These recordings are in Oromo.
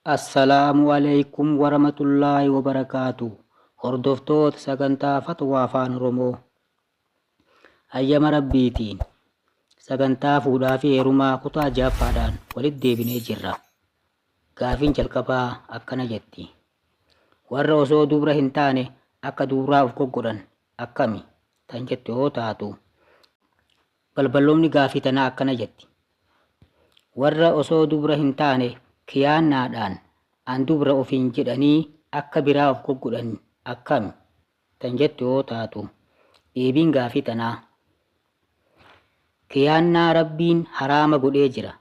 Assalaamu alaykum warahmatullaahi wabarakaatu. Hordoftoota sagantaa Fatwaa Afaan Oromoo. Hayyama Rabbiitiin sagantaa fuudhaa fi heerumaa kutaa ja'affaadhaan walitti deebinee jirra. Gaafiin jalqabaa akkana jetti. Warra osoo dubra hin taane akka dubraa of goggodhan akkami tan jettu yoo taatu, balballoomni gaafii tanaa akkana jetti. Warra osoo dubra hin taane kiyaannaadhaan an dubra ofiin jedhanii akka biraa of goggodhan akkami tan jettu yoo taatu, deebiin gaafii tanaa kiyaannaa Rabbiin haraama godhee jira.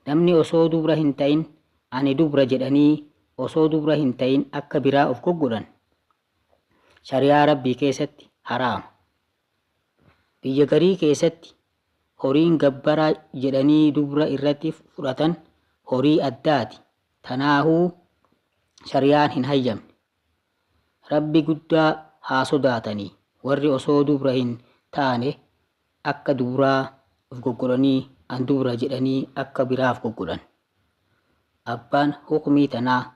Namni osoo dubra hin ta'in ani dubra jedhanii osoo dubra hin ta'in akka biraa of goggodhan shari'aa Rabbii keessatti haraama. Biyya garii keessatti horiin gabbaraa jedhanii dubra irratti fudhatan horii addaati. Tanaahuu shari'aan hin hayyamne. Rabbi guddaa haa sodaatanii warri osoo dubra hin taane akka dubraa of goggodhanii an dubra jedhanii akka biraa of goggodhan. Abbaan hukumii tanaa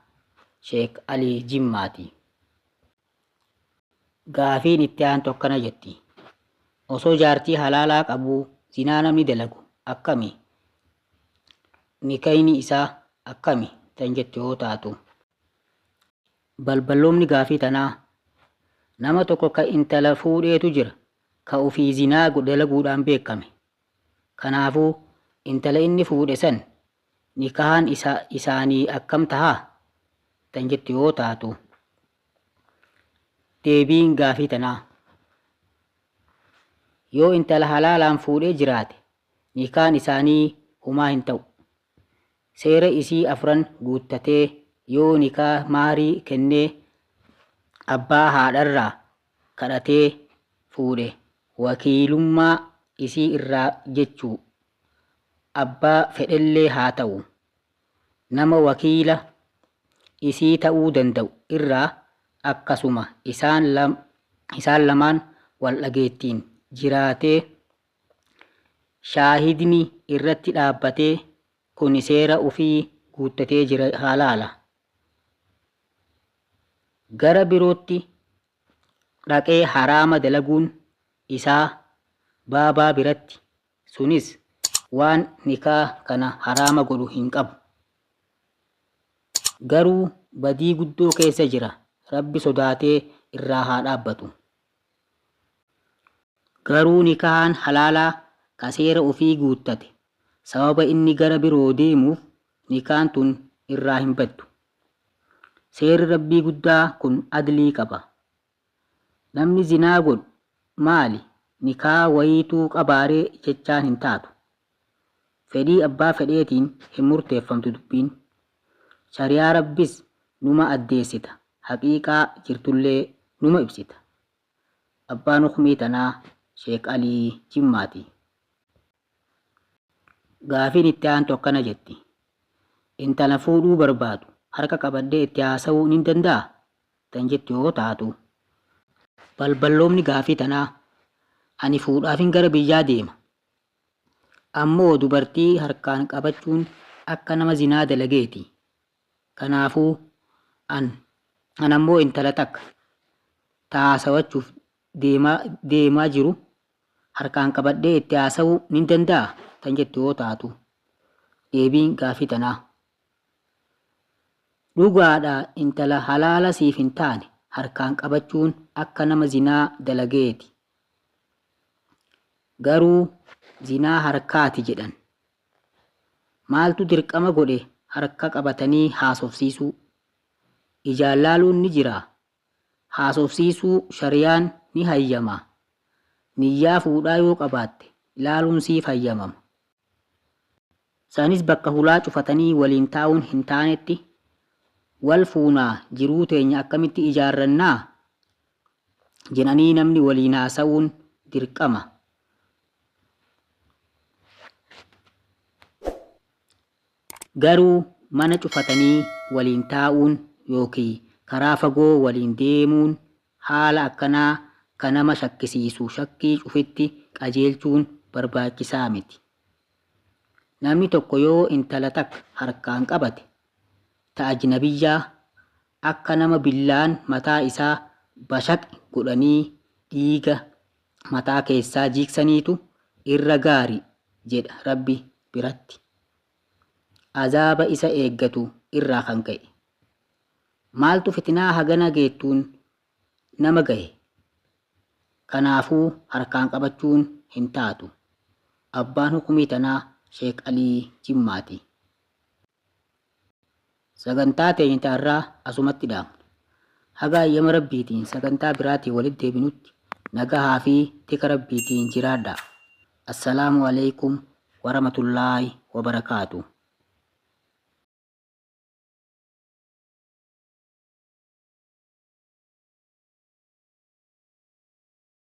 Sheek Alii Jimmaati. Gaafiin itti aantu akkana jetti. Osoo jaartii halaalaa qabuu zinaa namni dalagu akkami? Nikayni isaa akkami tan jettu yoo taatu, balballoomni gaafii tanaa nama tokko ka intala fuudheetu jira ka ofii zinaa dalaguudhaan beekame. Kanaafuu intala inni fuudhe san nikahaan isaanii akkam tahaa tan jettu yoo taatu, deebiin gaafii tanaa yoo intala halaalaan fuudhee jiraate nikahaan isaanii humaa hin ta'u. Seera isii afran guuttatee yoo nikaa maarii kennee abbaa haadharraa kadhatee fuudhe wakiilummaa isii irraa jechuu abbaa fedhellee haa ta'u nama wakiila isii ta'uu danda'u irraa akkasuma isaan lamaan wal dhageettiin jiraatee shaahidni irratti dhaabbatee kun seera ufii guuttatee jira halaala. Gara birootti dhaqee haraama dalaguun isaa baabaa biratti sunis waan nikaa kana haraama godhu hin qabu. Garuu badii guddoo keessa jira. Rabbi sodaatee irraa haa dhaabbatu. Garuu nikahaan halaalaa ka seera ufii guuttate sababa inni gara biroo deemuuf nikaan tun irraa hin baddu. Seerri Rabbii guddaa kun adlii qaba. Namni zinaa godhu maali nikaa wayiituu qabaaree jechaan hin taatu. Fedhii abbaa fedheetiin hin murteeffamtu dubbiin. Shari'aa Rabbis numa addeessita. Haqiiqaa jirtullee numa ibsita. Abbaan hukumii tanaa Sheek Alii Jimmaati. Gaafiin itti aantu akkana jetti. Intala fuudhuu barbaadu harka qabadhee itti haasa'uu ni danda'a tan jettu yoo taatu, balballoomni gaafii tanaa ani fuudhaafin gara biyyaa deema. Ammoo dubartii harkaan qabachuun akka nama zinaa dalageeti. Kanaafuu an ammoo intala takka taasawachuuf deemaa jiru harkaan qabadhee itti haasa'uu ni danda'a tan jettu yoo taatu, deebiin gaafii tanaa dhugaadha. Intala halaala siif hin taane harkaan qabachuun akka nama zinaa dalageeti. Garuu zinaa harkaati jedhan. Maaltu dirqama godhe harka qabatanii haasofsiisuu? Ijaan laaluun ni jira. Haasofsiisuu shari'aan ni hayyama. Niyyaa fuudhaa yoo qabaatte ilaaluun siif hayyamama. Sanis bakka hulaa cufatanii waliin taa'uun hin taanetti wal fuunaa jiruu teenya akkamitti ijaarrannaa jedhanii namni waliin haasa'uun dirqama. Garuu mana cufatanii waliin taa'uun yookiin karaa fagoo waliin deemuun haala akkanaa ka nama shakkisiisu shakkii cufitti qajeelchuun barbaachisaa miti. Namni tokko yoo intala takka harkaan qabate ta ajnabiyyaa akka nama billaan mataa isaa bashaq godhanii dhiiga mataa keessaa jiiksaniitu irra gaari jedha Rabbi biratti. Azaaba isa eeggatu irraa kan ka'e. Maaltu fitinaa hagana geettuun nama gahe? Kanaafuu harkaan qabachuun hin taatu. Abbaan hukumii tanaa Sheek Alii Jimmaati. Sagantaa teenya irraa asumatti dhaamu. Haga ayyama Rabbiitiin sagantaa biraatiin walitti deebinutti nagahaa fi tika Rabbiitiin jiraadhaa. Assalaamu alaikum warahmatullaahi wabarakaatuh.